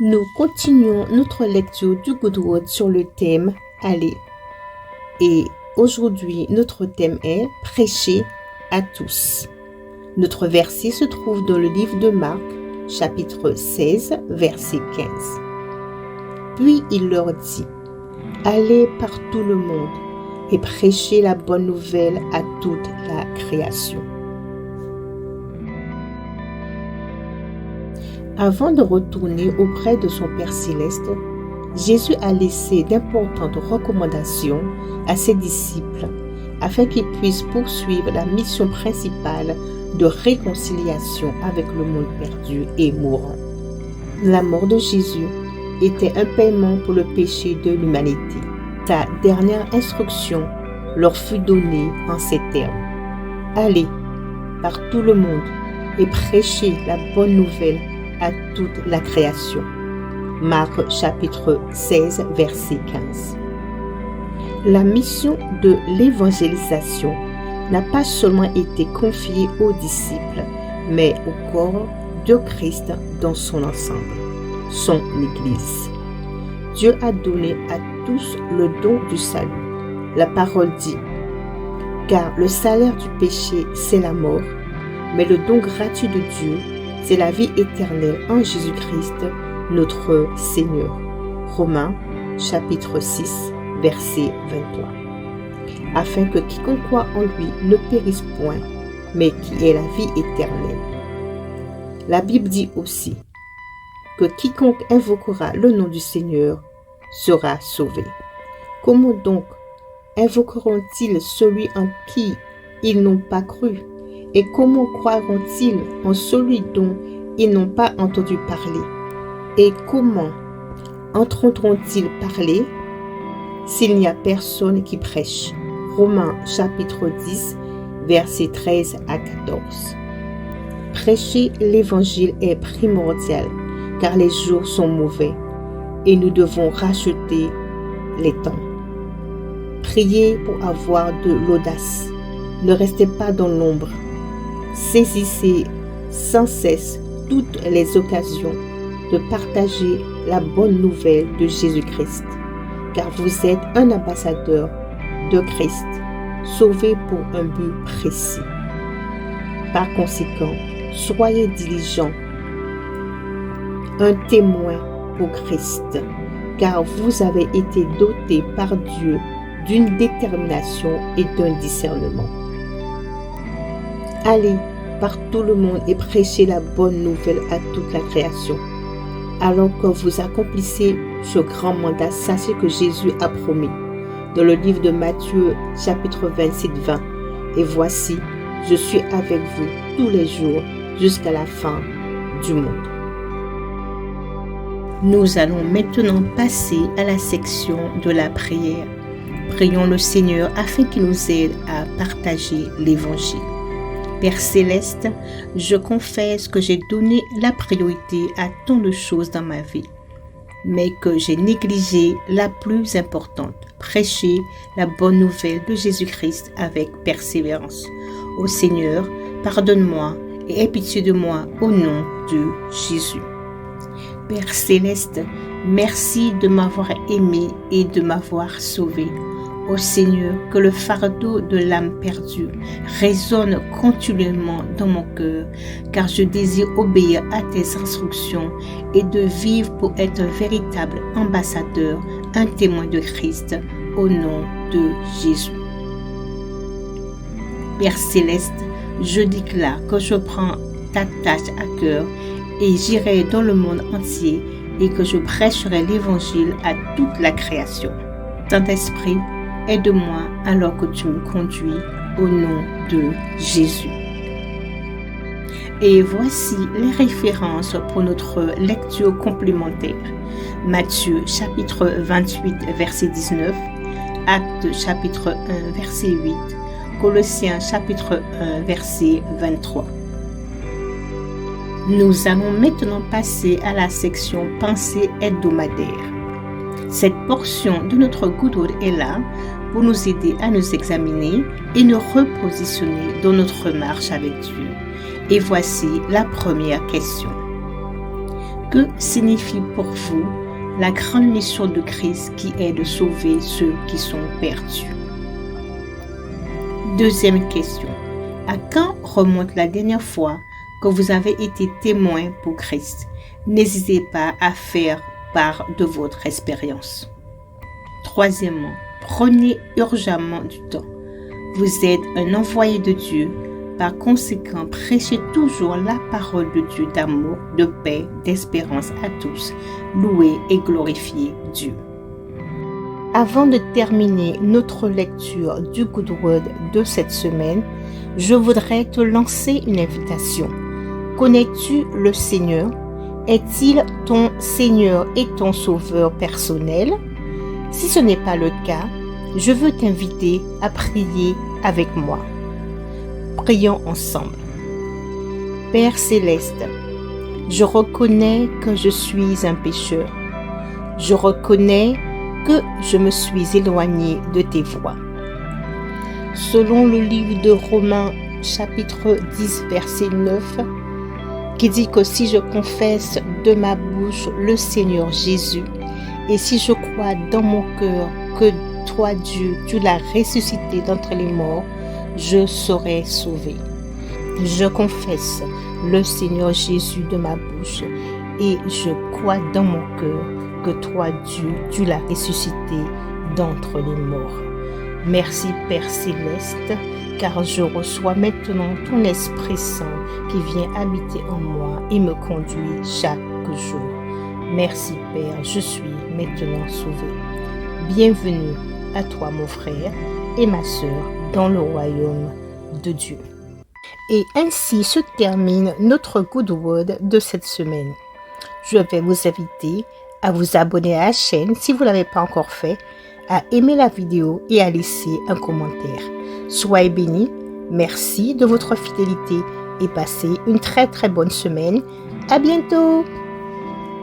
Nous continuons notre lecture du Good Word sur le thème « Allez ». Et aujourd'hui, notre thème est « Prêcher à tous ». Notre verset se trouve dans le livre de Marc, chapitre 16, verset 15. Puis il leur dit « Allez par tout le monde et prêchez la bonne nouvelle à toute la création ». Avant de retourner auprès de son Père céleste, Jésus a laissé d'importantes recommandations à ses disciples afin qu'ils puissent poursuivre la mission principale de réconciliation avec le monde perdu et mourant. La mort de Jésus était un paiement pour le péché de l'humanité. Sa dernière instruction leur fut donnée en ces termes. « Allez par tout le monde et prêchez la bonne nouvelle à toute la création. » Marc chapitre 16, verset 15. La mission de l'évangélisation n'a pas seulement été confiée aux disciples, mais au corps de Christ dans son ensemble, son Église. Dieu a donné à tous le don du salut. La parole dit « Car le salaire du péché, c'est la mort, mais le don gratuit de Dieu, c'est la vie éternelle en Jésus-Christ, notre Seigneur. » Romains, chapitre 6, verset 23. Afin que quiconque croit en lui ne périsse point, mais qui ait la vie éternelle. La Bible dit aussi que quiconque invoquera le nom du Seigneur sera sauvé. Comment donc invoqueront-ils celui en qui ils n'ont pas cru? Et comment croiront-ils en celui dont ils n'ont pas entendu parler? Et comment entendront-ils parler s'il n'y a personne qui prêche? Romains chapitre 10, versets 13 à 14. Prêcher l'évangile est primordial car les jours sont mauvais et nous devons racheter les temps. Priez pour avoir de l'audace. Ne restez pas dans l'ombre. Saisissez sans cesse toutes les occasions de partager la bonne nouvelle de Jésus-Christ, car vous êtes un ambassadeur de Christ, sauvé pour un but précis. Par conséquent, soyez diligents, un témoin pour Christ, car vous avez été dotés par Dieu d'une détermination et d'un discernement. Allez par tout le monde et prêchez la bonne nouvelle à toute la création. Alors que vous accomplissez ce grand mandat, sachez que Jésus a promis dans le livre de Matthieu, chapitre 27, 20. Et voici, je suis avec vous tous les jours jusqu'à la fin du monde. Nous allons maintenant passer à la section de la prière. Prions le Seigneur afin qu'il nous aide à partager l'Évangile. Père céleste, je confesse que j'ai donné la priorité à tant de choses dans ma vie, mais que j'ai négligé la plus importante, prêcher la bonne nouvelle de Jésus-Christ avec persévérance. Ô Seigneur, pardonne-moi et aie pitié de moi au nom de Jésus. Père céleste, merci de m'avoir aimé et de m'avoir sauvé. Ô Seigneur, que le fardeau de l'âme perdue résonne continuellement dans mon cœur, car je désire obéir à tes instructions et de vivre pour être un véritable ambassadeur, un témoin de Christ, au nom de Jésus. Père céleste, je déclare que je prends ta tâche à cœur et j'irai dans le monde entier et que je prêcherai l'Évangile à toute la création. Saint-Esprit, aide-moi alors que tu me conduis au nom de Jésus. Et voici les références pour notre lecture complémentaire. Matthieu chapitre 28 verset 19, Actes chapitre 1 verset 8, Colossiens chapitre 1 verset 23. Nous allons maintenant passer à la section pensée hebdomadaire. Cette portion de notre Good Word est là pour nous aider à nous examiner et nous repositionner dans notre marche avec Dieu. Et voici la première question. Que signifie pour vous la grande mission de Christ qui est de sauver ceux qui sont perdus? Deuxième question. À quand remonte la dernière fois que vous avez été témoin pour Christ? N'hésitez pas à faire part de votre expérience. Troisièmement, prenez urgemment du temps. Vous êtes un envoyé de Dieu. Par conséquent, prêchez toujours la parole de Dieu d'amour, de paix, d'espérance à tous. Louez et glorifiez Dieu. Avant de terminer notre lecture du Good Word de cette semaine, je voudrais te lancer une invitation. Connais-tu le Seigneur? Est-il ton Seigneur et ton Sauveur personnel? Si ce n'est pas le cas, je veux t'inviter à prier avec moi. Prions ensemble. Père céleste, je reconnais que je suis un pécheur. Je reconnais que je me suis éloigné de tes voies. Selon le livre de Romains, chapitre 10, verset 9, qui dit que si je confesse de ma bouche le Seigneur Jésus, et si je crois dans mon cœur que toi, Dieu, tu l'as ressuscité d'entre les morts, je serai sauvé. Je confesse le Seigneur Jésus de ma bouche et je crois dans mon cœur que toi, Dieu, tu l'as ressuscité d'entre les morts. Merci Père Céleste, car je reçois maintenant ton Esprit Saint qui vient habiter en moi et me conduit chaque jour. Merci Père, je suis maintenant sauvé. Bienvenue à toi mon frère et ma sœur dans le royaume de Dieu. Et ainsi se termine notre Good Word de cette semaine. Je vais vous inviter à vous abonner à la chaîne si vous ne l'avez pas encore fait, à aimer la vidéo et à laisser un commentaire. Soyez bénis, merci de votre fidélité et passez une très très bonne semaine. À bientôt!